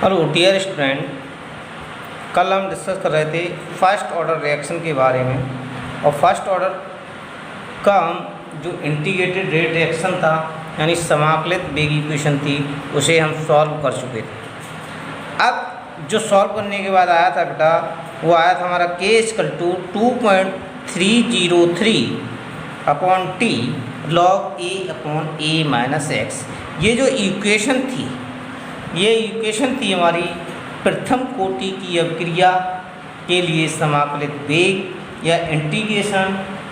Hello dear student, कल हम discuss कर रहे थे फर्स्ट ऑर्डर रिएक्शन के बारे में। और फर्स्ट ऑर्डर का हम जो इंटीग्रेटेड रेट रिएक्शन था यानी समाकलित वेग इक्वेशन थी उसे हम सॉल्व कर चुके थे। अब जो सॉल्व करने के बाद आया था बेटा वो आया था हमारा k = 2.303 upon T log a/a-x। ये जो इक्वेशन थी हमारी प्रथम कोटि की अभिक्रिया के लिए समाकलित वेग या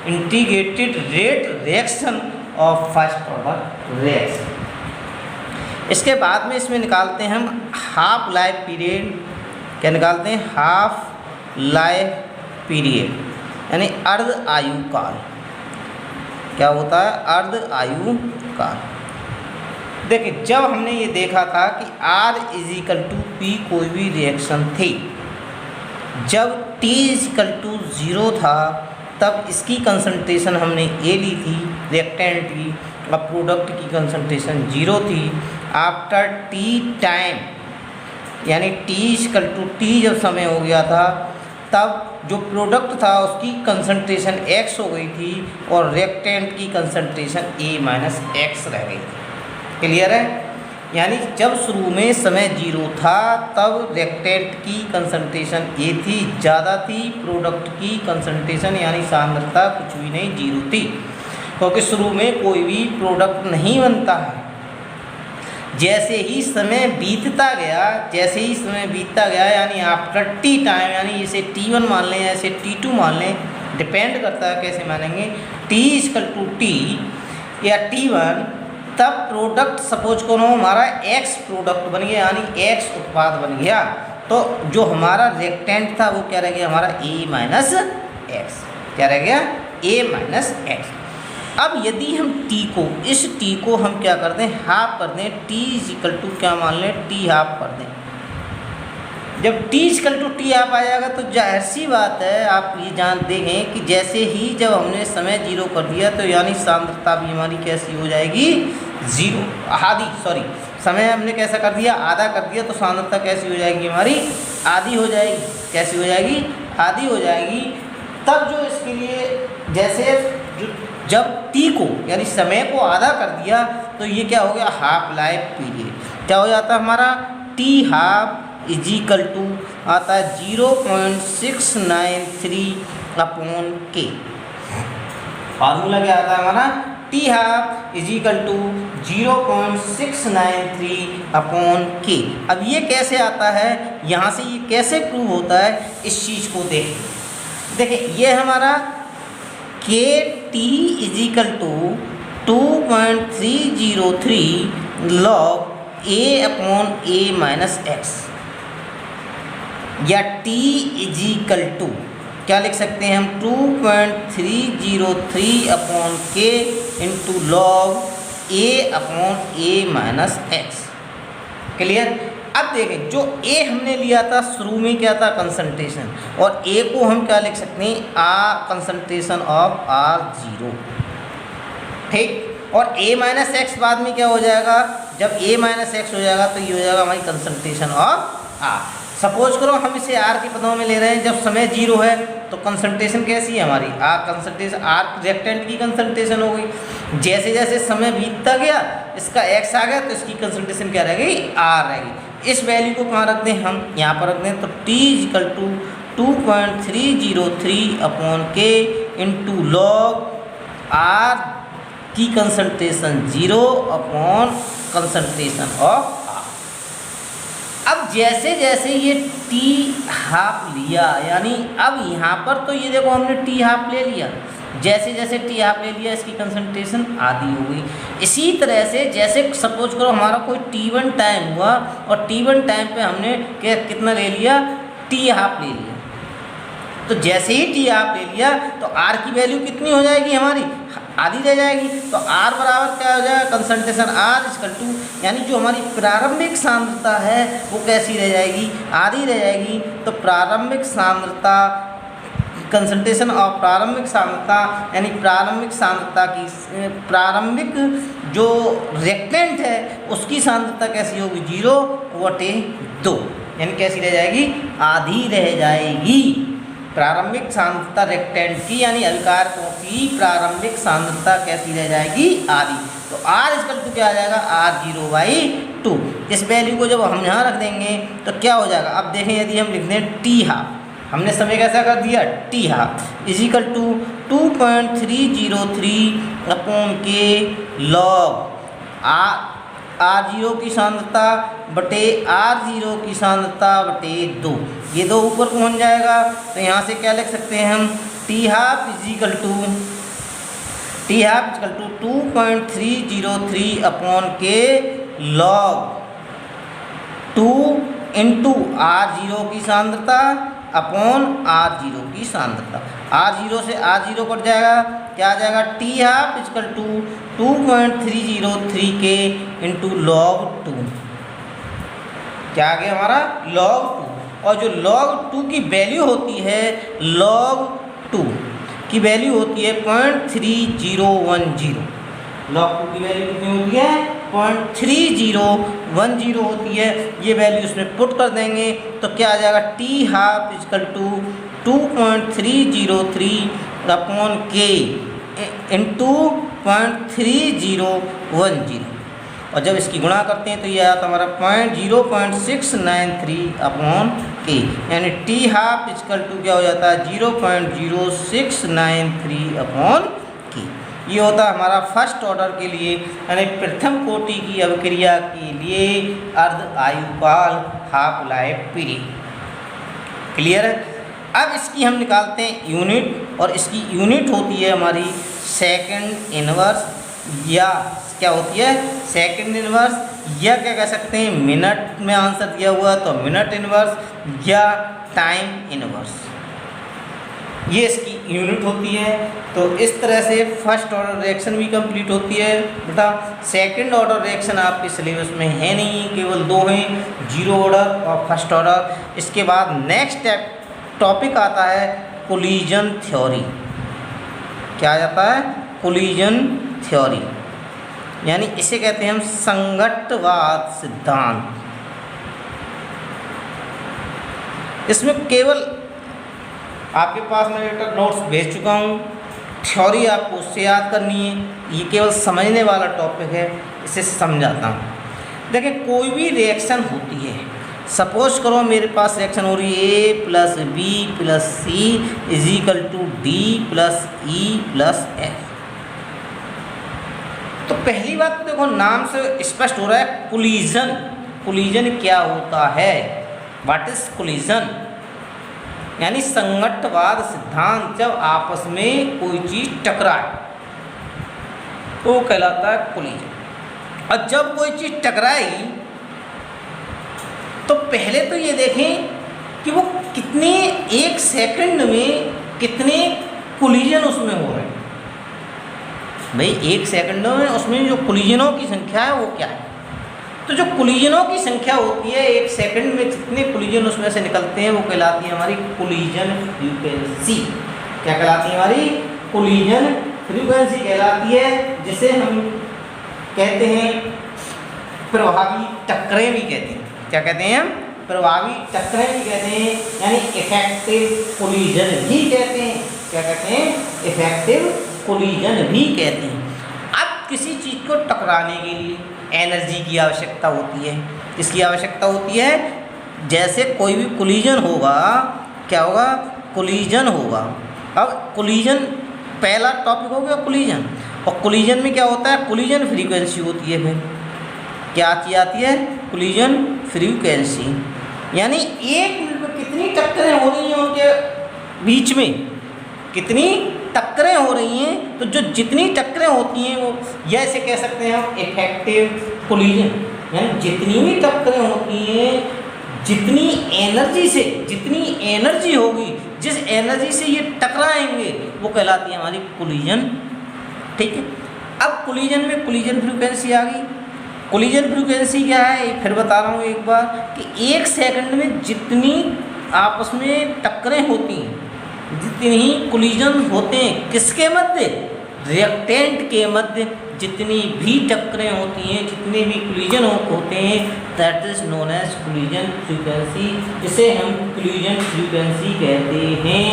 integrated rate reaction of first order reaction. इसके बाद में इसमें निकालते हैं हम हाफ लाइफ पीरियड। क्या निकालते हैं? हाफ लाइफ पीरियड यानी अर्ध आयु काल। क्या होता है? अर्ध आयु काल। देखिए, जब हमने ये देखा था कि R = P कोई भी रिएक्शन थी, जब T = 0 था तब इसकी कंसंट्रेशन हमने A ली थी रिएक्टेंट की, और प्रोडक्ट की कंसंट्रेशन 0 थी। आफ्टर T टाइम यानी T = T जब समय हो गया था तब जो प्रोडक्ट था उसकी कंसंट्रेशन X हो गई थी और रिएक्टेंट की कंसंट्रेशन A-X रह गई थी। क्लियर है? यानी जब शुरू में समय 0 था तब रिएक्टेंट की कंसंट्रेशन A थी, ज़्यादा थी, प्रोडक्ट की कंसंट्रेशन यानी सांद्रता कुछ भी नहीं, 0 थी, क्योंकि शुरू में कोई भी प्रोडक्ट नहीं बनता है। जैसे ही समय बीतता गया यानी आफ्टर T टाइम, यानी इसे T1 मान लें या इसे T2 मान लें, डिपेंड करता है कैसे मानेंगे। T = T या T1, तब प्रोडक्ट सपोज करो हमारा X प्रोडक्ट बन गया यानी X उत्पाद बन गया, तो जो हमारा रिएक्टेंट था वो क्या रह गया? हमारा A-X। क्या रह गया? A-X। अब यदि हम इस T को हम क्या कर दें? हाफ कर दें। T = क्या मान लें? T हाफ कर दें। जब T = T हाफ आ जाएगा तो जाहिर सी बात है, आप ये जान देंगे कि जैसे ही जब हमने समय 0 कर दिया तो यानी सांद्रता भी हमारी कैसी हो जाएगी? 0 समय हमने कैसा कर दिया? आधा कर दिया, तो सांद्रता कैसी हो जाएगी? हमारी आधी हो जाएगी। कैसी हो जाएगी? आधी हो जाएगी। तब जो इसके लिए जब T को यानी समय को आधा कर दिया तो ये क्या हो गया? Half life period. क्या हो जाता है हमारा? T हाफ = आता है 0.693 अपॉन K। फार्मूला क्या आता है हमारा? T half = 0.693 upon K। अब ये कैसे आता है, यहाँ से ये कैसे प्रूव होता है, इस चीज़ को देखिए ये हमारा KT = 2.303 log a/a-x, या T = क्या लिख सकते हैं हम? 2.303 upon K into log a/a-x। Clear? अब देखें, जो A हमने लिया था शुरू में क्या था? कंसंट्रेशन। और A को हम क्या लिख सकते हैं? Concentration of R0। ठीक। और A-X बाद में क्या हो जाएगा? जब A-X हो जाएगा तो ये हो जाएगा हमारी कंसंट्रेशन ऑफ R। सपोज करो हम इसे R के पदों में ले रहे हैं, जब समय 0 है तो कंसंट्रेशन कैसी है हमारी? कंसंट्रेशन R रिएक्टेंट की कंसंट्रेशन हो गई। जैसे जैसे समय बीतता गया इसका X आ गया तो इसकी कंसंट्रेशन क्या रह गई? R रह गई। इस वैल्यू को कहाँ रख दें? हम यहाँ पर रख दें। तो T = 2.303 upon K into log R की concentration 0 upon concentration of R। अब जैसे जैसे ये T हाफ लिया, यानी अब यहाँ पर तो ये देखो हमने T हाफ ले लिया, जैसे जैसे T हाफ ले लिया इसकी कंसंट्रेशन आधी हो गई। इसी तरह से जैसे सपोज करो हमारा कोई T1 टाइम हुआ और T1 टाइम पे हमने कितना ले लिया? T हाफ ले लिया। तो जैसे ही T हाफ ले लिया तो R की वैल्यू कितनी हो जाएगी हमारी? आधी रह जाएगी। तो R बराबर क्या हो जाएगा? कंसंट्रेशन R = यानी जो हमारी प्रारंभिक सांद्रता है वो कैसी रह जाएगी? आधी रह जाएगी। तो प्रारंभिक सांद्रता कंसंट्रेशन ऑफ प्रारंभिक सांद्रता यानी प्रारंभिक जो रिएक्टेंट है उसकी सांद्रता कैसी होगी 0/2, यानी कैसी रह जाएगी, आधी रह जाएगी। प्रारंभिक सांद्रता रिएक्टेंट की यानी अभिकारकों की प्रारंभिक सांद्रता कैसी रह जाएगी, आधी। तो R क्या आ जाएगा, R0/2। इस वैल्यू को जब हम यहाँ रख देंगे तो क्या हो जाएगा, अब देखें यदि हम लिख दें T12, हमने समय कैसा कर दिया T12 is equal to 2.303/K log R0 की सांद्रता बटे R0 की सांद्रता बटे 2, ये 2 ऊपर पहुंच जाएगा। तो यहाँ से क्या लिख सकते हैं हम, T12 is equal to 2.303/K log 2 into R0 की सांद्रता अपॉन R0 की सांद्रता। R0 से R0 कट जाएगा, क्या आ जाएगा, T12 equal to 2.303K into log 2, क्या आ गया हमारा log 2। और जो log 2 की वैल्यू होती है, log 2 की वैल्यू होती है 0.3010। log 2 की वैल्यू कितनी होती है, 0.3010 होती है। ये वैल्यू इसमें पुट कर देंगे तो क्या आ जाएगा, T12 equal to 2.303/K into 0.3010। और जब इसकी गुणा करते हैं तो ये आता हमारा 0.0693/K, यानी T12 इक्वल टू क्या हो जाता है, 0.0693/K। ये होता है हमारा फर्स्ट ऑर्डर के लिए यानी प्रथम कोटि की अभिक्रिया के लिए अर्ध आयुकाल, हाफ लाइफ पीरियड। क्लियर है। अब इसकी हम निकालते हैं यूनिट, और इसकी यूनिट होती है हमारी सेकंड इनवर्स, या क्या होती है, सेकंड इनवर्स, या क्या कह सकते हैं, मिनट में आंसर दिया हुआ है तो मिनट इनवर्स या टाइम इनवर्स, ये इसकी यूनिट होती है। तो इस तरह से फर्स्ट ऑर्डर रिएक्शन भी कंप्लीट होती है बेटा। सेकंड ऑर्डर रिएक्शन आपके सिलेबस में है नहीं, केवल 2 हैं, जीरो ऑर्डर और फर्स्ट ऑर्डर। इसके बाद नेक्स्ट टॉपिक आता है कोलिजन थ्योरी। क्या आ जाता है, कोलिजन थ्योरी, यानी इसे कहते हैं हम संघट्टवाद सिद्धांत। इसमें केवल आपके पास मैं बेटा नोट्स भेज चुका हूँ, थ्योरी आपको उससे याद करनी है। ये केवल समझने वाला टॉपिक है, इसे समझाता हूँ। देखिए कोई भी रिएक्शन होती है, सपोज करो मेरे पास रिएक्शन हो रही है A + B + C equal to D + E + F। तो पहली बात तो देखो नाम से स्पष्ट हो रहा है कोलिजन। कोलिजन क्या होता है, व्हाट इज कोलिजन, यानी संघट्टवाद सिद्धांत। जब आपस में कोई चीज़ टकराए तो वो कहलाता है कोलिजन। और जब कोई चीज़ टकराएगी तो पहले तो ये देखें कि वो कितने, एक सेकंड में कितने कोलिजन उसमें हो रहे हैं। भाई एक सेकंड में उसमें जो कोलिजनों की संख्या है वो क्या है, तो जो कोलिजनों की संख्या होती है एक सेकंड में जितने कोलिजन उसमें से निकलते हैं वो कहलाती है हमारी कोलिजन फ्रीक्वेंसी। क्या कहलाती है, हमारी कोलिजन फ्रीक्वेंसी कहलाती है, जिसे हम कहते हैं प्रभावी टक्करें भी कहते हैं। क्या कहते हैं हम, प्रभावी टक्करें भी कहते हैं, यानी इफेक्टिव कोलिजन भी कहते हैं। क्या कहते हैं, इफेक्टिव कोलिजन भी कहते हैं। अब किसी चीज़ को टकराने के लिए एनर्जी की आवश्यकता होती है। इसकी आवश्यकता होती है, जैसे कोई भी कोलिजन होगा, क्या होगा, कोलिजन होगा। अब कोलिजन पहला टॉपिक हो गया कोलिजन, और कोलिजन में क्या होता है, कोलिजन फ्रीक्वेंसी होती है। फिर क्या चीज़ आती है, कोलिजन फ्रीक्वेंसी, यानी एक मिनट में कितनी टक्करें हो रही हैं उनके बीच में, कितनी टक्करें हो रही हैं। तो जो जितनी टक्करें होती हैं वो, या ऐसे कह सकते हैं हम इफेक्टिव कोलिजन, यानी जितनी भी टक्करें होती हैं, जितनी एनर्जी होगी, जिस एनर्जी से ये टकराएंगे वो कहलाती है हमारी कोलिजन। ठीक है। अब कोलिजन में कोलिजन फ्रीक्वेंसी आ गई। कोलिजन फ्रीक्वेंसी क्या है, फिर बता रहा हूँ एक बार, कि एक सेकंड में जितनी आपस में टक्करें होती हैं, जितने ही कोलिजन होते हैं, किसके मध्य, रिएक्टेंट के मध्य, जितनी भी टक्करें होती हैं, जितने भी कोलिजन होते हैं, that is known as collision frequency. इसे हम कोलिजन फ्रीक्वेंसी कहते हैं।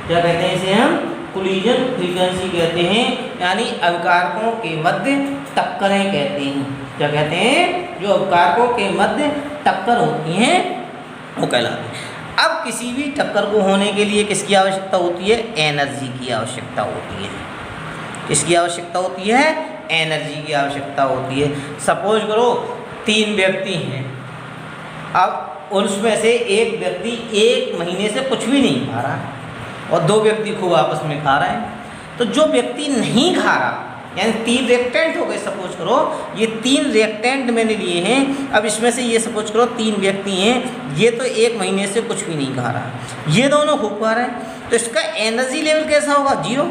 क्या कहते हैं इसे हम? कोलिजन फ्रीक्वेंसी कहते हैं, यानी अवकारकों के मध्य टक्करें कहते हैं। क्या कहते हैं? जो अवकारकों के मध्य टक्कर होती हैं वो कहलाती हैं। अब किसी भी टक्कर को होने के लिए किसकी आवश्यकता होती है? एनर्जी की आवश्यकता होती है। किसकी आवश्यकता होती है? एनर्जी की आवश्यकता होती है। सपोज करो 3 व्यक्ति हैं, अब उसमें से एक व्यक्ति 1 महीने से कुछ भी नहीं खा रहा है और 2 व्यक्ति खूब आपस में खा रहे हैं। तो जो व्यक्ति नहीं खा रहा, यानी 3 रिएक्टेंट हो गए, सपोज करो ये 3 रिएक्टेंट मैंने लिए हैं। अब इसमें से ये सपोज करो 3 व्यक्ति हैं, ये तो 1 महीने से कुछ भी नहीं खा रहा है, ये दोनों खूब खा रहे हैं, तो इसका एनर्जी लेवल कैसा होगा? 0।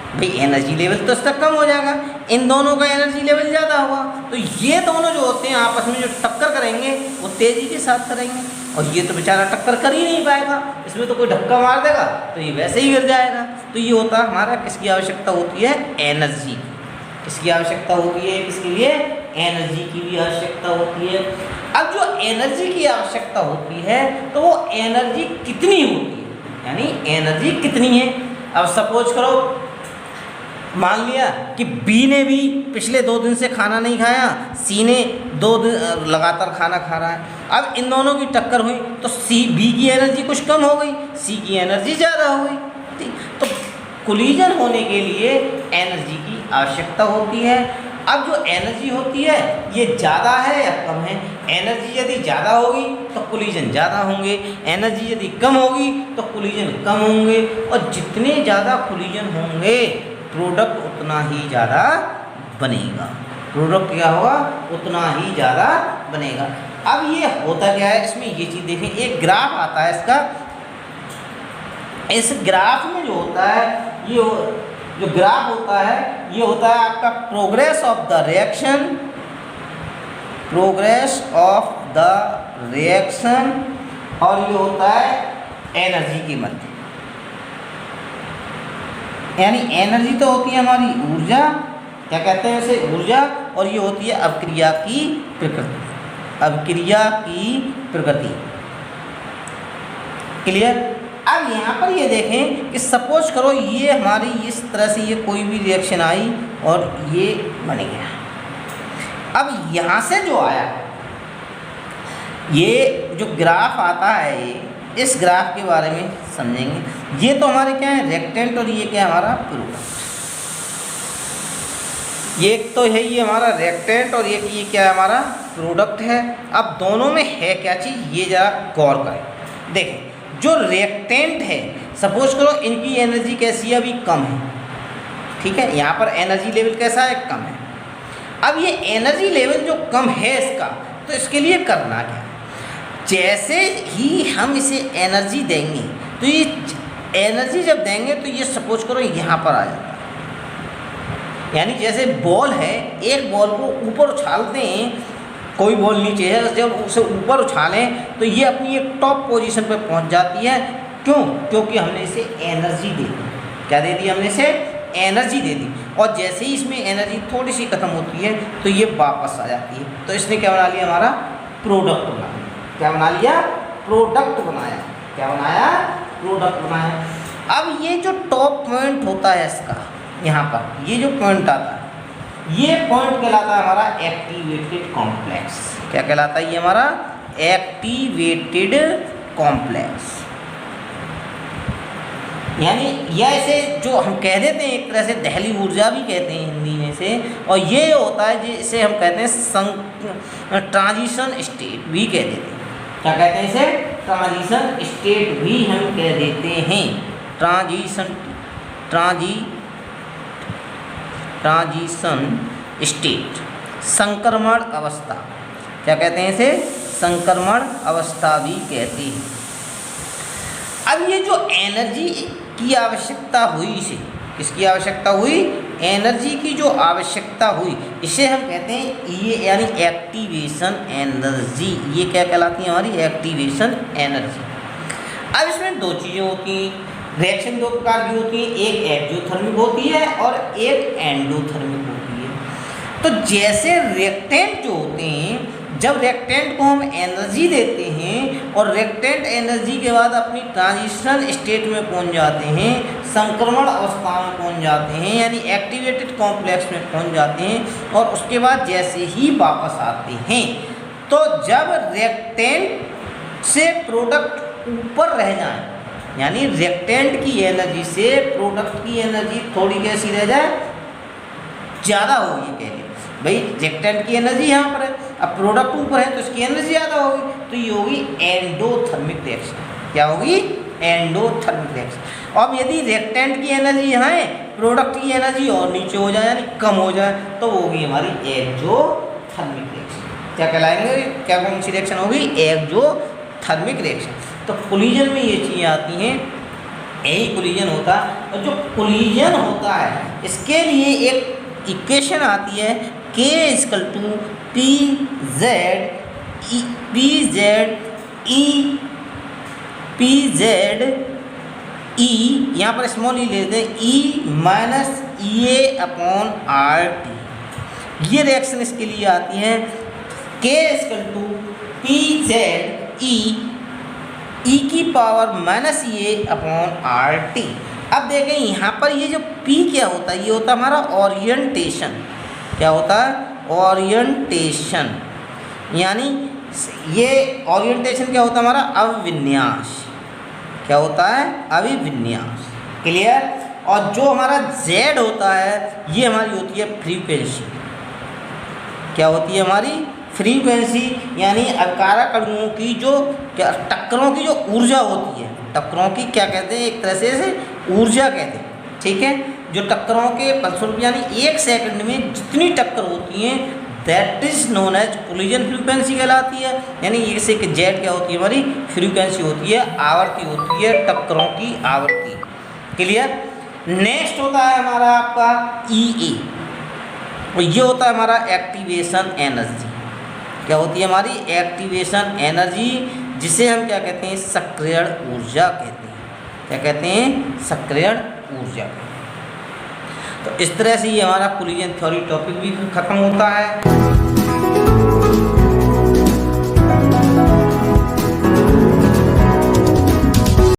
भाई एनर्जी लेवल तो इसका कम हो जाएगा, इन दोनों का एनर्जी लेवल ज़्यादा होगा। तो ये दोनों जो होते हैं आपस में जो टक्कर करेंगे वो तेज़ी के साथ करेंगे, और ये तो बेचारा टक्कर कर ही नहीं पाएगा, इसमें तो कोई धक्का मार देगा तो ये वैसे ही गिर जाएगा। तो ये होता है हमारा, किसकी आवश्यकता होती है? एनर्जी की। किसकी आवश्यकता होती है? किसके लिए? एनर्जी की भी आवश्यकता होती है। अब जो एनर्जी की आवश्यकता होती है तो वो एनर्जी कितनी होती है, यानी एनर्जी कितनी है? अब सपोज करो, मान लिया कि बी ने भी पिछले 2 दिन से खाना नहीं खाया, सी ने 2 दिन लगातार खाना खा रहा है। अब इन दोनों की टक्कर हुई तो बी की एनर्जी कुछ कम हो गई, सी की एनर्जी ज़्यादा हो गई। ठीक, तो कोलिजन होने के लिए एनर्जी की आवश्यकता होती है। अब जो एनर्जी होती है ये ज़्यादा है या कम है? एनर्जी यदि ज़्यादा होगी तो कोलिजन ज़्यादा होंगे, एनर्जी यदि कम होगी तो कोलिजन कम होंगे, और जितने ज़्यादा कोलिजन होंगे प्रोडक्ट उतना ही ज़्यादा बनेगा। प्रोडक्ट क्या होगा? उतना ही ज़्यादा बनेगा। अब ये होता क्या है, इसमें ये चीज़ देखें, एक ग्राफ आता है इसका। इस ग्राफ में जो होता है, ये जो ग्राफ होता है ये होता है आपका progress of the reaction, progress of the reaction, और ये होता है एनर्जी की मध्य, यानी एनर्जी तो होती है हमारी ऊर्जा, क्या कहते हैं इसे? ऊर्जा, और ये होती है अभिक्रिया की प्रकृति। अभिक्रिया की प्रकृति क्लियर? अब यहाँ पर ये देखें कि सपोज करो ये हमारी इस तरह से ये कोई भी रिएक्शन आई और ये बन गया। अब यहाँ से जो आया, ये जो ग्राफ आता है, इस ग्राफ के बारे में समझेंगे। ये तो हमारे क्या है? रिएक्टेंट, और ये क्या है? हमारा प्रोडक्ट। ये एक तो है ये हमारा रिएक्टेंट, और ये क्या है? हमारा प्रोडक्ट है। अब दोनों में है क्या चीज़, ये ज़रा गौर करें। देखें, जो रिएक्टेंट है, सपोज करो इनकी एनर्जी कैसी है? अभी कम है, ठीक है, यहाँ पर एनर्जी लेवल कैसा है? कम है। अब ये एनर्जी लेवल जो कम है इसका, तो इसके लिए करना क्या है? जैसे ही हम इसे एनर्जी देंगे, तो ये एनर्जी जब देंगे तो ये सपोज करो यहाँ पर आ जाता है। यानी जैसे बॉल है, एक बॉल को ऊपर उछालते हैं, कोई बॉल नीचे है, जब उसे ऊपर उछालें तो ये अपनी एक टॉप पोजीशन पर पहुँच जाती है। क्यों? क्योंकि हमने इसे एनर्जी दे दी। क्या दे दी? हमने इसे एनर्जी दे दी, और जैसे ही इसमें एनर्जी थोड़ी सी खत्म होती है तो ये वापस आ जाती है। तो इसने क्या बना लिया? हमारा प्रोडक्ट बना लिया। क्या बना लिया? प्रोडक्ट बनाया। क्या बनाया? प्रोडक्ट बनाया। अब ये जो टॉप पॉइंट होता है इसका, यहाँ पर ये जो पॉइंट आता है, ये पॉइंट कहलाता है हमारा एक्टिवेटेड कॉम्प्लेक्स। क्या कहलाता है? ये हमारा एक्टिवेटेड कॉम्प्लेक्स। यानी या इसे जो हम कह देते हैं एक तरह से दहली ऊर्जा भी कहते हैं हिंदी में से, और ये होता है जिसे हम कहते हैं ट्रांजिशन स्टेट भी कह देते हैं। क्या कहते हैं इसे? ट्रांजिशन स्टेट भी हम कह देते हैं। ट्रांजिशन स्टेट, संक्रमण अवस्था। क्या कहते हैं इसे? संक्रमण अवस्था भी कहते हैं। अब ये जो एनर्जी की आवश्यकता हुई, इसे किसकी आवश्यकता हुई? एनर्जी की जो आवश्यकता हुई, इसे हम कहते हैं ये, यानी एक्टिवेशन एनर्जी। ये क्या कहलाती है? हमारी एक्टिवेशन एनर्जी। अब इसमें 2 चीज़ें होती हैं, रिएक्शन 2 प्रकार की होती हैं, एक एक्सोथर्मिक होती है और एक एंडोथर्मिक होती है। तो जैसे रिएक्टेंट जो होते हैं, जब रिएक्टेंट को हम एनर्जी देते हैं और रिएक्टेंट एनर्जी के बाद अपनी ट्रांजिशन स्टेट में पहुंच जाते हैं, संक्रमण अवस्था में पहुंच जाते हैं, यानी एक्टिवेटेड कॉम्प्लेक्स में पहुंच जाते हैं, और उसके बाद जैसे ही वापस आते हैं, तो जब रिएक्टेंट से प्रोडक्ट ऊपर रह जाए, यानी रिएक्टेंट की एनर्जी से प्रोडक्ट की एनर्जी थोड़ी कैसी रह जाए, ज़्यादा होगी। कह रही भाई रिएक्टेंट की एनर्जी यहाँ पर है, अब प्रोडक्ट ऊपर है तो इसकी एनर्जी ज़्यादा होगी, तो ये होगी एंडोथर्मिक रिएक्शन। क्या होगी? Endothermic reaction. अब यदि रिएक्टेंट की एनर्जी यहाँ है, प्रोडक्ट की एनर्जी और नीचे हो जाए यानी कम हो जाए, तो वो होगी हमारी एक्सोथर्मिक रिएक्शन। क्या कहलाएंगे? क्या कौन सी रिएक्शन होगी? Exothermic reaction. तो कोलिजन में ये चीज़ें आती हैं, यही कोलिजन होता है। और जो कोलिजन होता है इसके लिए एक इक्वेशन आती है K = PZ E, यहाँ पर स्मॉल ई लेते हैं, E - EA/RT। ये रिएक्शन इसके लिए आती है K = PZ E⁻⁻ EA/RT। अब देखें यहाँ पर ये जो P क्या होता है, ये होता है हमारा ओरिएंटेशन। क्या होता है? ओरिएंटेशन। यानी ये ओरिएंटेशन क्या होता है हमारा? अभिविन्यास। क्या होता है? अभिविन्यास। क्लियर? और जो हमारा Z होता है ये हमारी होती है फ्रीक्वेंसी। क्या होती है हमारी? फ्रीक्वेंसी। यानी अकारक अणुओं की जो क्या टक्करों की जो ऊर्जा होती है, टक्करों की क्या कहते हैं? एक तरह से ऊर्जा कहते हैं। ठीक है, जो टक्करों के फलस्वरूप यानी 1 सेकंड में जितनी टक्कर होती हैं, that is known as collision frequency कहलाती है। यानी ये से कि जेड क्या होती है हमारी? फ्रीक्वेंसी होती है, आवृत्ति होती है, टक्करों की आवृत्ति। क्लियर? नेक्स्ट होता है हमारा आपका EA, और ये होता है हमारा एक्टिवेशन एनर्जी। क्या होती है हमारी? एक्टिवेशन एनर्जी, जिसे हम क्या कहते हैं? सक्रियण ऊर्जा कहते हैं। क्या कहते हैं? सक्रियण ऊर्जा। तो इस तरह से ये हमारा कोलिजन थ्योरी टॉपिक भी खत्म होता है।